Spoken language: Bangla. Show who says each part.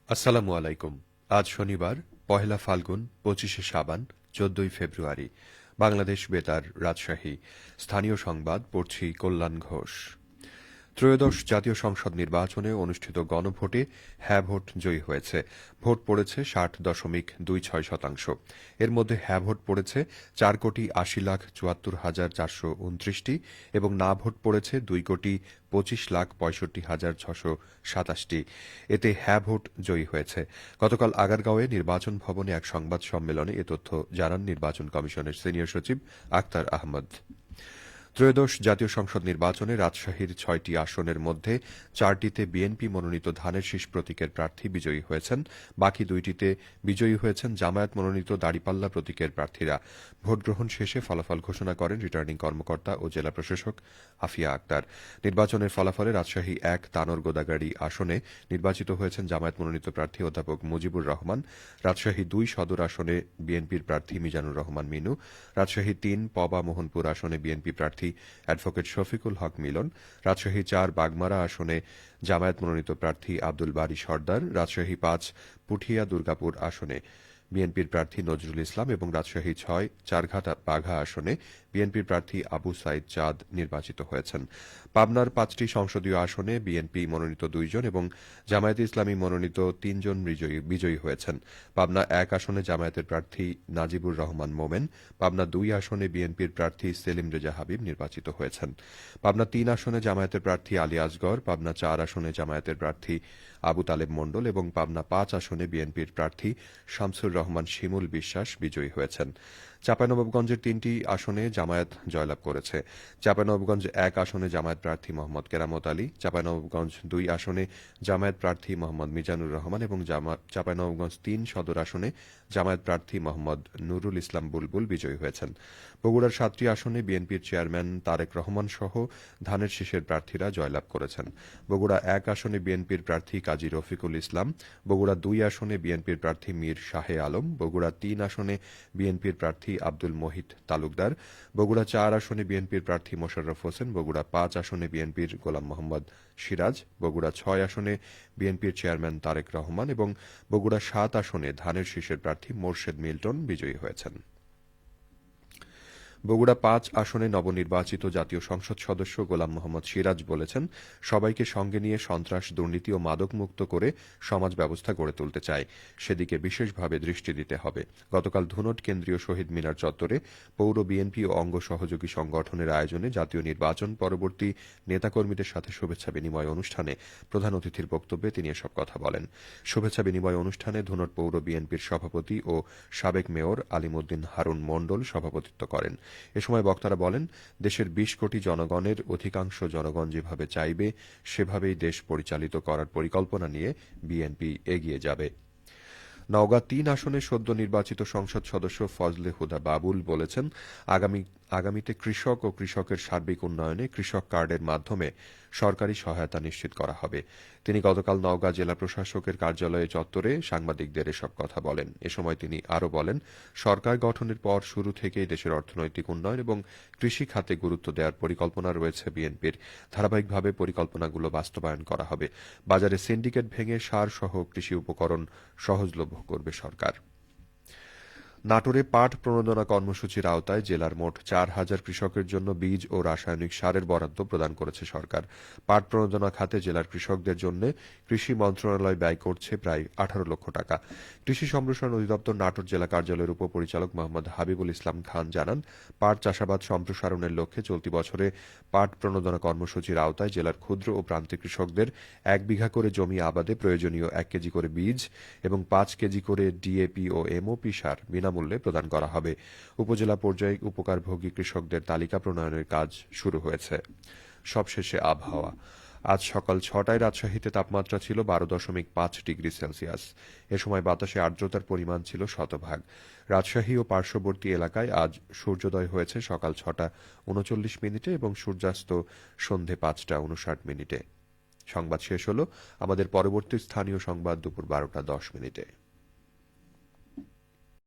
Speaker 1: আসসালামু আলাইকুম। আজ শনিবার, পহেলা ফাল্গুন, 25শে সাবান, 14ই ফেব্রুয়ারি। বাংলাদেশ বেতার, রাজশাহী। স্থানীয় সংবাদ পড়ছি কল্যাণ ঘোষ। ত্রয়োদশ জাতীয় সংসদ নির্বাচনে অনুষ্ঠিত গণভোটে হ্যাঁ ভোট জয়ী হয়েছে। ভোট পড়েছে ৬০.26%। এর মধ্যে হ্যাঁ ভোট পড়েছে ৪,৮০,৭৪,৪২৯টি এবং না ভোট পড়েছে ২,২৫,৬৫,৬২৭টি। এতে হ্যাঁ ভোট জয়ী হয়েছে। গতকাল আগারগাঁওয়ে নির্বাচন ভবনে এক সংবাদ সম্মেলনে এ তথ্য জানান নির্বাচন কমিশনের সিনিয়র সচিব আক্তার আহমদ। ত্রয়োদশ জাতীয় সংসদ নির্বাচনে রাজশাহীর ৬টি আসনের মধ্যে ৪টিতে বিএনপি মনোনীত ধানের শীষ প্রতীকের প্রার্থী বিজয়ী হয়েছেন। বাকি ২টিতে বিজয়ী হয়েছেন জামায়াত মনোনীত দাঁড়িপাল্লা প্রতীকের প্রার্থীরা। ভোট গ্রহণ শেষে ফলাফল ঘোষণা করেন রিটার্নিং কর্মকর্তা ও জেলা প্রশাসক আফিয়া আক্তার। নির্বাচনের ফলাফলে রাজশাহী ১ তানোর গোদাগাড়ি আসনে নির্বাচিত হয়েছেন জামায়াত মনোনীত প্রার্থী অধ্যাপক মুজিবুর রহমান। রাজশাহী ২ সদর আসনে বিএনপির প্রার্থী মিজানুর রহমান মিনু। রাজশাহী ৩ পবা মোহনপুর আসনে বিএনপি প্রার্থী অ্যাডভোকেট শফিকুল হক মিলন। রাজশাহী ৪ বাগমারা আসনে জামায়াত মনোনীত প্রার্থী আব্দুল বারী সর্দার। রাজশাহী ৫ পুঠিয়া দুর্গাপুর আসনে বিএনপির প্রার্থী নজরুল ইসলাম এবং রাজশাহী ৬ চারঘাটা বাঘা আসনে বিএনপির প্রার্থী আবু সাইদ চাঁদ নির্বাচিত হয়েছেন। পাবনার ৫টি সংসদীয় আসনে বিএনপি মনোনীত ২ জন এবং জামায়াতে ইসলামী মনোনীত ৩ জন বিজয়ী হয়েছেন। পাবনা ১ আসনে জামায়াতের প্রার্থী নাজিবুর রহমান মোমেন। পাবনা ২ আসনে বিএনপির প্রার্থী সেলিম রেজা হাবিব নির্বাচিত হয়েছেন। পাবনা ৩ আসনে জামায়াতের প্রার্থী আলী আসগর। পাবনা ৪ আসনে জামায়াতের প্রার্থী আবু তালেব মণ্ডল এবং পাবনা ৫ আসনে বিএনপির প্রার্থী শামসুর রহমান শিমুল বিশ্বাস বিজয়ী হয়েছেন। চাঁপাইনবাবগঞ্জের ৩টি আসনে জামায়াত জয়লাভ করেছে। চাঁপাইনবাবগঞ্জ ১ আসনে জামায়াত প্রার্থী মোহাম্মদ কেরামত আলী। চাঁপাইনবাবগঞ্জ ২ আসনে জামায়াত প্রার্থী মোহাম্মদ মিজানুর রহমান এবং চাঁপাইনবাবগঞ্জ ৩ সদর আসনে জামায়াত প্রার্থী মোহাম্মদ নুরুল ইসলাম বুলবুল বিজয়ী হয়েছেন। বগুড়ার ৭টি আসনে বিএনপির চেয়ারম্যান তারেক রহমান সহ ধানের শীষের প্রার্থীরা জয়লাভ করেছেন। বগুড়া ১ আসনে বিএনপির প্রার্থী কাজী রফিকুল ইসলাম। বগুড়া ২ আসনে বিএনপির প্রার্থী মীর শাহে আলম। বগুড়া ৩ আসনে বিএনপির প্রার্থী আব্দুল মোহিত তালুকদার। বগুড়া ৪ আসনে বিএনপির প্রার্থী মোশাররফ হোসেন। বগুড়া ৫ আসনে বিএনপির গোলাম মোহাম্মদ সিরাজ। বগুড়া ৬ আসনে বিএনপির চেয়ারম্যান তারেক রহমান এবং বগুড়া ৭ আসনে ধানের শীষের প্রার্থী মোর্শেদ মিল্টন বিজয়ী হয়েছেন। বগুড়া ৫ আসনে নবনির্বাচিত জাতীয় সংসদ সদস্য গোলাম মোহাম্মদ সিরাজ বলেছেন, সবাইকে সঙ্গে নিয়ে সন্ত্রাস, দুর্নীতি ও মাদকমুক্ত করে সমাজ ব্যবস্থা গড়ে তুলতে চায়। সেদিকে বিশেষভাবে দৃষ্টি দিতে হবে। গতকাল ধুনট কেন্দ্রীয় শহীদ মিনার চত্বরে পৌর বিএনপি ও অঙ্গ সহযোগী সংগঠনের আয়োজনে জাতীয় নির্বাচন পরবর্তী নেতাকর্মীদের সাথে শুভেচ্ছা বিনিময় অনুষ্ঠানে প্রধান অতিথির বক্তব্যে তিনি এসব কথা বলেন। শুভেচ্ছা বিনিময় অনুষ্ঠানে ধুনট পৌর বিএনপির সভাপতি ও সাবেক মেয়র আলিমুদ্দিন হারুন মণ্ডল সভাপতিত্ব করেন। এ সময় বক্তারা বলেন, দেশের ২০ কোটি জনগণের অধিকাংশ জনগণ যেভাবে চাইবে সেভাবেই দেশ পরিচালিত করার পরিকল্পনা নিয়ে বিএনপি এগিয়ে যাবে। নওগাঁ ৩ আসনে সদ্য নির্বাচিত সংসদ সদস্য ফজলে হুদা বাবুল বলেছেন, আগামীতে কৃষক ও কৃষকের সার্বিক উন্নয়নে কৃষক কার্ডের মাধ্যমে সরকারি সহায়তা নিশ্চিত করা হবে। তিনি গতকাল নওগাঁ জেলা প্রশাসকের কার্যালয়ে চত্বরে সাংবাদিকদের এসব কথা বলেন। এ সময় তিনি আরও বলেন, সরকার গঠনের পর শুরু থেকেই দেশের অর্থনৈতিক উন্নয়ন এবং কৃষি খাতে গুরুত্ব দেওয়ার পরিকল্পনা রয়েছে বিএনপির। ধারাবাহিকভাবে পরিকল্পনাগুলো বাস্তবায়ন করা হবে। বাজারে সিন্ডিকেট ভেঙে সার সহ কৃষি উপকরণ সহজলভ্য করবে সরকার। নাটোরে পাট প্রণোদনা কর্মসূচির আওতায় জেলার মোট ৪,০০০ কৃষকের জন্য বীজ ও রাসায়নিক সারের বরাদ্দ প্রদান করেছে সরকার। পাট প্রণোদনা খাতে জেলার কৃষকদের জন্য কৃষি মন্ত্রণালয় ব্যয় করছে প্রায় ১৮ লক্ষ টাকা। কৃষি সম্প্রসারণ অধিদপ্তর নাটোর জেলা কার্যালয়ের উপপরিচালক মোহাম্মদ হাবিবুল ইসলাম খান জানান, পাট চাষাবাদ সম্প্রসারণের লক্ষ্যে চলতি বছরে পাট প্রণোদনা কর্মসূচির আওতায় জেলার ক্ষুদ্র ও প্রান্তিক কৃষকদের ১ বিঘা করে জমি আবাদে প্রয়োজনীয় ১ কেজি করে বীজ এবং ৫ কেজি করে ডিএপি ও এমওপি সার বিনামূল্যে প্রদান করা হবে। উপজেলা পর্যায়ে উপকারভোগী কৃষকদের তালিকা প্রণয়নের কাজ শুরু হয়েছে। সবশেষে আবহাওয়া। আজ সকাল ৬টায় রাজশাহীতে তাপমাত্রা ছিল ১২.৫ ডিগ্রি সেলসিয়াস। এ সময় বাতাসে আর্দ্রতার পরিমাণ ছিল শতভাগ। রাজশাহী ও পার্শ্ববর্তী এলাকায় আজ সূর্যোদয় হয়েছে সকাল ৬টা ৩৯ এবং সূর্যাস্ত সন্ধে ৫টা ৫৯। সংবাদ শেষ হল। আমাদের পরবর্তী স্থানীয় সংবাদ দুপুর ১২টা ১০।